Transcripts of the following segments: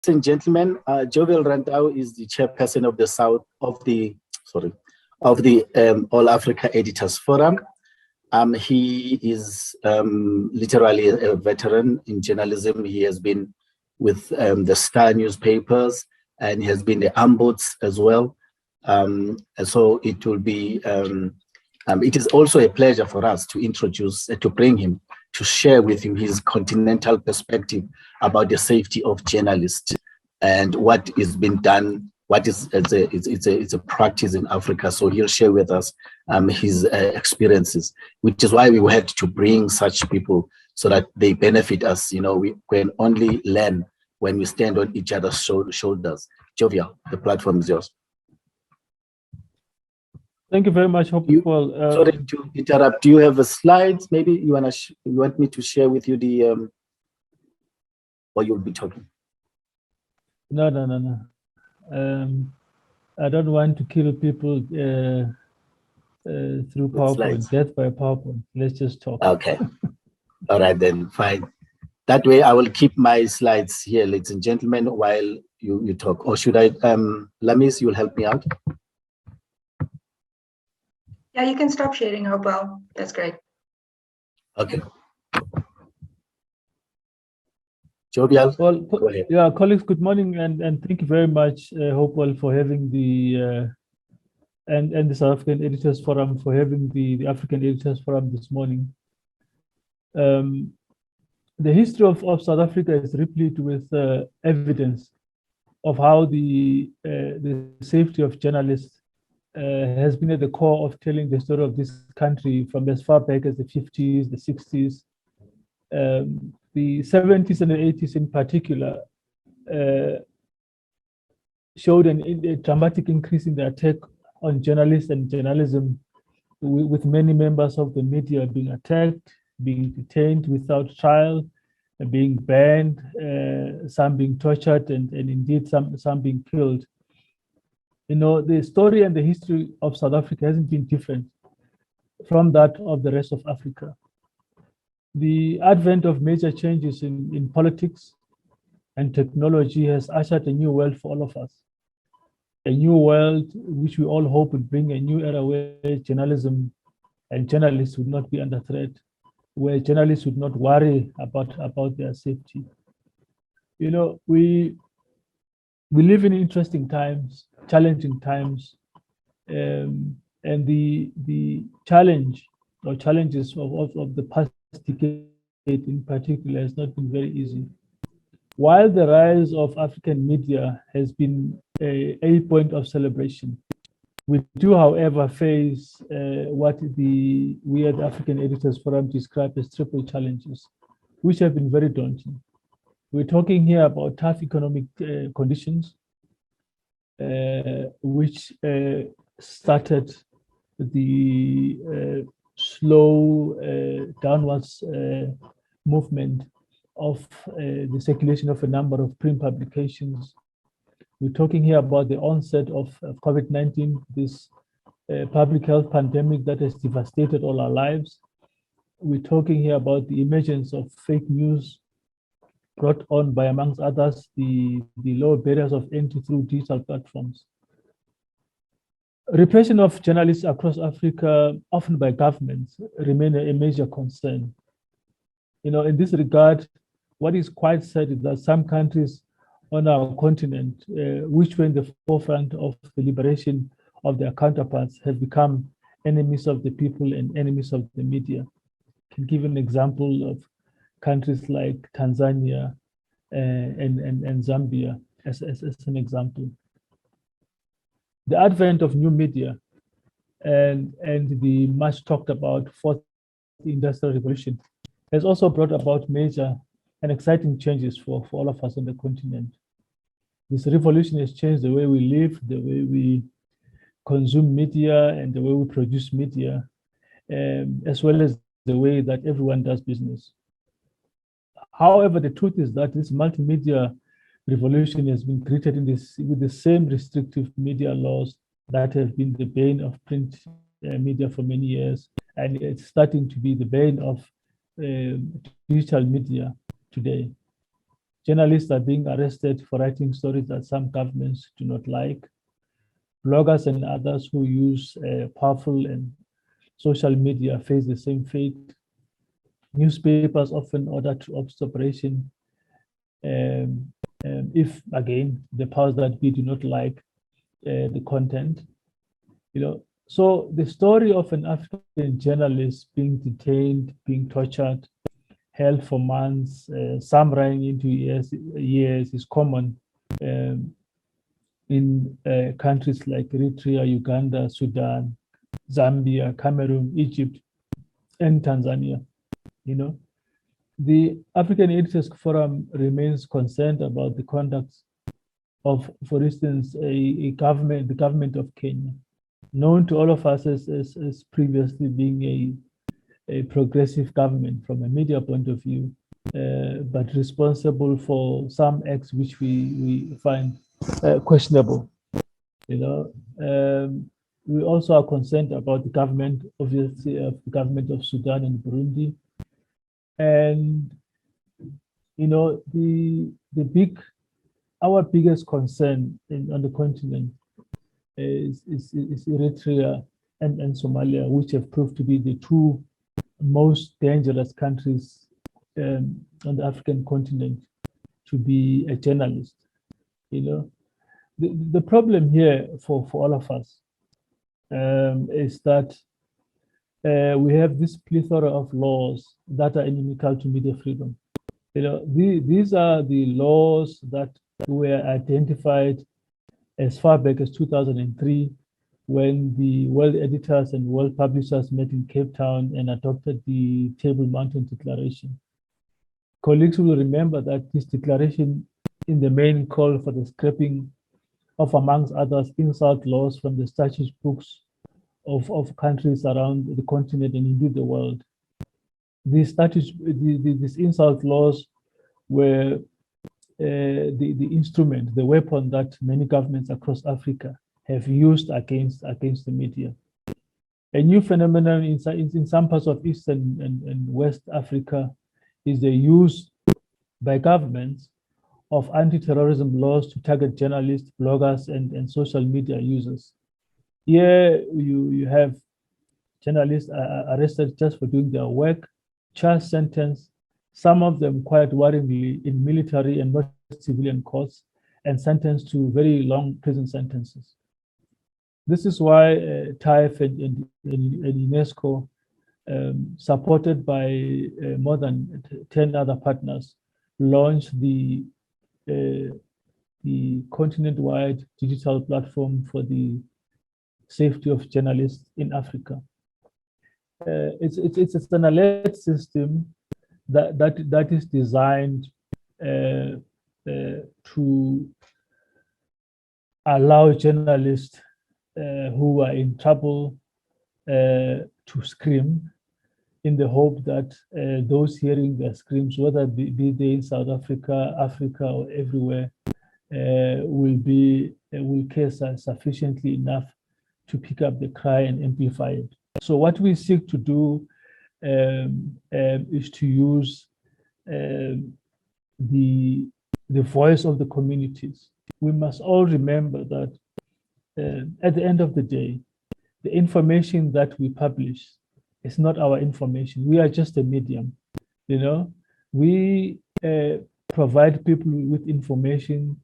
and gentlemen, Jovial Rantao is the chairperson of the All Africa Editors Forum. He is literally a veteran in journalism. He has been with the Star newspapers, and he has been the ombuds as well. And so it will be, it is also a pleasure for us to introduce, to bring him, to share with you his continental perspective about the safety of journalists and what is being done, what is, it's a practice in Africa. So he'll share with us his experiences, which is why we had to bring such people so that they benefit us. You know, we can only learn when we stand on each other's shoulders. Jovial, the platform is yours. Thank you very much, Hopeful. Sorry to interrupt. Do you have a slides? Maybe you want me to share with you the what you'll be talking? No. I don't want to kill people through PowerPoint. Death by PowerPoint. Let's just talk. Okay. All right then. Fine. That way, I will keep my slides here, ladies and gentlemen, while you talk. Or should I, Lamis, you'll help me out? Yeah, you can stop sharing, Hopewell. That's great. Okay. Jovial, well, go ahead. Yeah, colleagues, good morning, and thank you very much, Hopewell, for having the and the South African Editors Forum for having the African Editors Forum this morning. The history of South Africa is replete with evidence of how the safety of journalists has been at the core of telling the story of this country from as far back as the 50s, the 60s, the 70s and the 80s in particular showed a dramatic increase in the attack on journalists and journalism, with many members of the media being attacked, being detained without trial, being banned, some being tortured, and indeed some being killed. You know, the story and the history of South Africa hasn't been different from that of the rest of Africa. The advent of major changes in politics and technology has ushered a new world for all of us. A new world which we all hope would bring a new era where journalism and journalists would not be under threat, where journalists would not worry about their safety. You know, we live in interesting times, challenging times, and the challenge or challenges of the past decade in particular has not been very easy. While the rise of African media has been a point of celebration, we do, however, face what we at the African Editors Forum describe as triple challenges, which have been very daunting. We're talking here about tough economic conditions, which started the slow downwards movement of the circulation of a number of print publications. We're talking here about the onset of COVID-19, this public health pandemic that has devastated all our lives. We're talking here about the emergence of fake news brought on by, amongst others, the lower barriers of entry through digital platforms. Repression of journalists across Africa, often by governments, remain a major concern. You know, in this regard, what is quite sad is that some countries on our continent, which were in the forefront of the liberation of their counterparts, have become enemies of the people and enemies of the media. I can give an example of countries like Tanzania and Zambia as an example. The advent of new media and the much talked about fourth industrial revolution has also brought about major and exciting changes for all of us on the continent. This revolution has changed the way we live, the way we consume media, and the way we produce media, as well as the way that everyone does business. However, the truth is that this multimedia revolution has been greeted with the same restrictive media laws that have been the bane of print media for many years, and it's starting to be the bane of digital media today. Journalists are being arrested for writing stories that some governments do not like. Bloggers and others who use powerful and social media face the same fate. Newspapers often order to obstruct operation if, again, the powers that be do not like the content. So the story of an African journalist being detained, being tortured, held for months, some running into years is common in countries like Eritrea, Uganda, Sudan, Zambia, Cameroon, Egypt, and Tanzania. The African Editors Forum remains concerned about the conduct of, for instance, the government of Kenya, known to all of us as previously being a progressive government from a media point of view, but responsible for some acts which we find questionable. We also are concerned about the government, obviously, of the government of Sudan and Burundi. And our biggest concern on the continent is Eritrea and Somalia, which have proved to be the two most dangerous countries on the African continent to be a journalist. The problem here for all of us is that we have this plethora of laws that are inimical to media freedom. These are the laws that were identified as far back as 2003, when the world editors and world publishers met in Cape Town and adopted the Table Mountain Declaration. Colleagues will remember that this declaration in the main called for the scrapping of, amongst others, insult laws from the statute books of countries around the continent and indeed the world. These insult laws were the instrument, the weapon that many governments across Africa have used against the media. A new phenomenon in some parts of East and West Africa is the use by governments of anti-terrorism laws to target journalists, bloggers, and social media users. Here you have journalists arrested just for doing their work, charged, sentenced, some of them quite worryingly in military and not civilian courts, and sentenced to very long prison sentences. This is why TAEF and UNESCO, supported by more than 10 other partners, launched the continent-wide digital platform for the safety of journalists in Africa. It's an alert system that is designed to allow journalists who are in trouble to scream, in the hope that those hearing their screams, whether be they in South Africa, or everywhere, will care sufficiently enough to pick up the cry and amplify it. So what we seek to do is to use the voice of the communities. We must all remember that at the end of the day, the information that we publish is not our information. We are just a medium. We provide people with information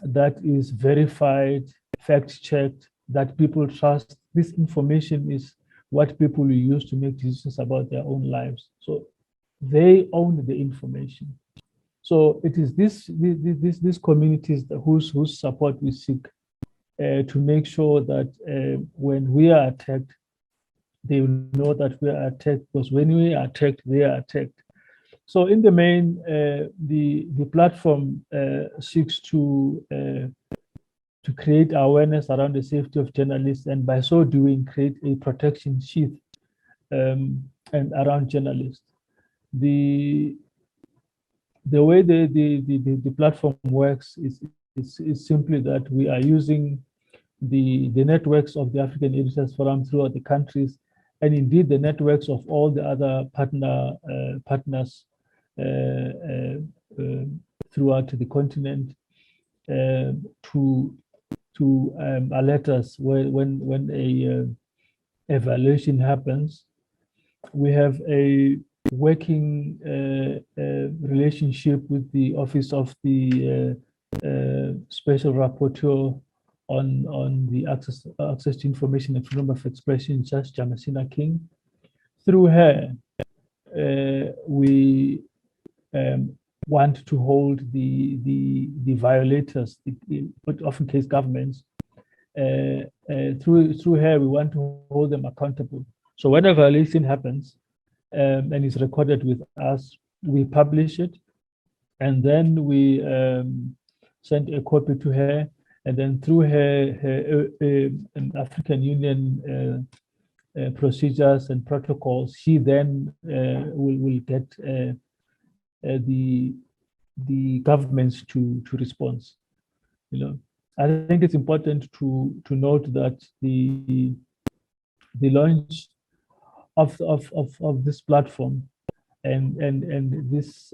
that is verified, fact-checked, that people trust. This information is what people will use to make decisions about their own lives. So they own the information. So it is these communities whose support we seek to make sure that when we are attacked, they will know that we are attacked, because when we are attacked, they are attacked. So in the main, the platform seeks to create awareness around the safety of journalists, and by so doing, create a protection sheath and around journalists. The way the platform works is simply that we are using the networks of the African Editors Forum throughout the countries, and indeed the networks of all the other partners throughout the continent to alert us when a evaluation happens. We have a working relationship with the Office of the Special Rapporteur on the access to information and freedom of expression, Judge Jamasina King. Through her, we want to hold the violators, but often case governments. Through her, we want to hold them accountable. So when a violation happens and is recorded with us, we publish it, and then we send a copy to her, and then through her African Union procedures and protocols, she then will get the governments to respond. You know, I think it's important to note that the launch of this platform and this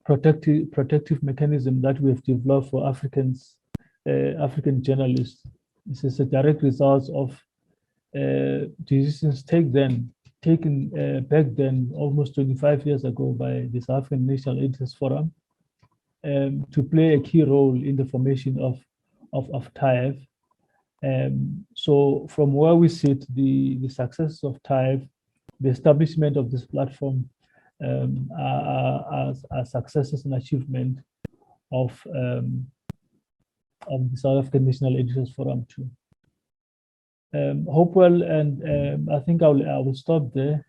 protective mechanism that we have developed for African journalists. This is a direct result of decisions taken back then, almost 25 years ago, by the South African National Editors Forum to play a key role in the formation of TAEF. So from where we sit, the success of TAEF, the establishment of this platform are successes and achievement of the South African National Editors Forum too. Hopewell, and I think I will stop there.